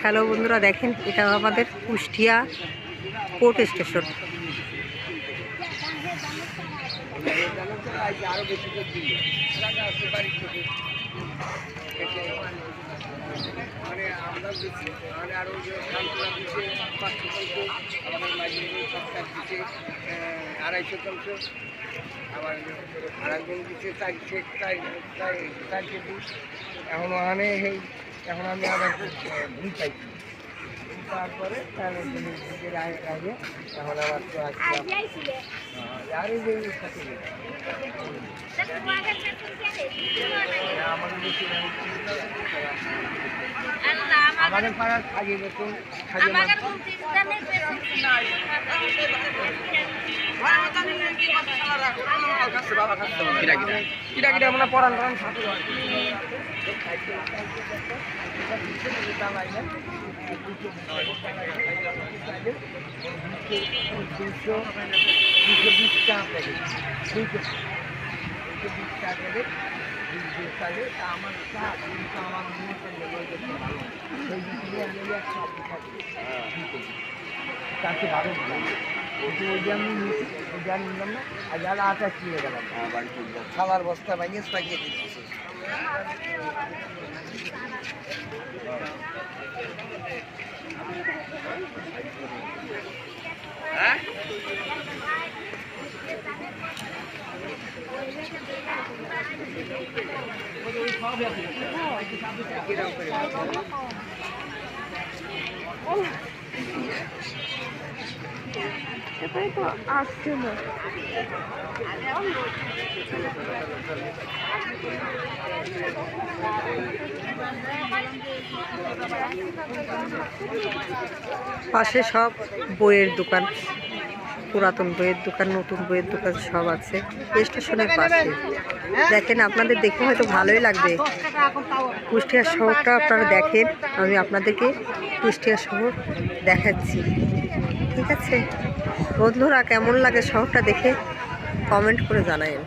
Hello বন্ধুরা, দেখেন এটা আমাদের কুষ্টিয়া কোর্ট স্টেশন। আবার আরেকজন দিচ্ছে 4 কেজি। এখন ওখানে এখন আমি আবার ভুল পাইছি, তারপরে আগে এখন আবার তো আমাদের পাড়ার খাইয়ে বেতন আমরা পড়ান পড়ান ছাত্র 220 টাকা আমার তাকে 12 কিন্তু ওই যে আমি নিলাম না, আর যারা 28 নিয়ে গেলাম খাবার বস্তা ভাঙিয়ে পাকিয়ে দিচ্ছি। হ্যাঁ এটাই তো আসছে না। পাশে সব বইয়ের দোকান, পুরাতন বইয়ের দোকান, নতুন বইয়ের দোকান সব আছে স্টেশনের পাশে। দেখেন, আপনাদের দেখে হয়তো ভালোই লাগবে। কুষ্টিয়া শহরটা আপনারা দেখেন, আমি আপনাদেরকে কুষ্টিয়া শহর দেখাচ্ছি। ঠিক আছে বন্ধুরা, কেমন লাগে শহরটা দেখে কমেন্ট করে জানাবেন।